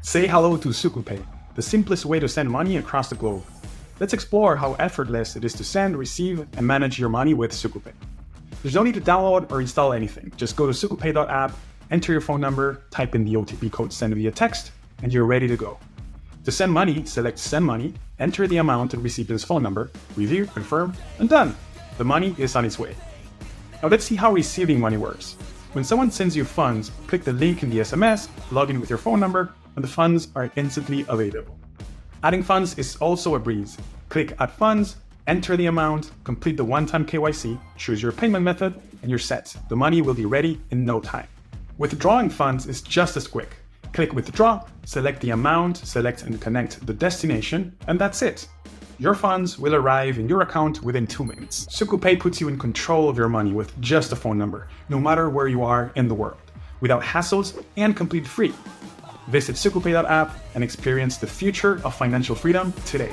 Say hello to Sukupay, the simplest way to send money across the globe. Let's explore how effortless it is to send, receive, and manage your money with Sukupay. There's no need to download or install anything. Just go to sukupay.app, enter your phone number, type in the OTP code send via text, and you're ready to go. To send money, select Send Money, enter the amount and recipient's phone number, review, confirm, and done. The money is on its way. Now let's see how receiving money works. When someone sends you funds, click the link in the SMS, log in with your phone number, and the funds are instantly available. Adding funds is also a breeze. Click Add Funds, enter the amount, complete the one-time KYC, choose your payment method, and you're set. The money will be ready in no time. Withdrawing funds is just as quick. Click Withdraw, select the amount, select and connect the destination, and that's it. Your funds will arrive in your account within 2 minutes. Sukupay puts you in control of your money with just a phone number, no matter where you are in the world, without hassles and completely free. Visit sukupay.app and experience the future of financial freedom today.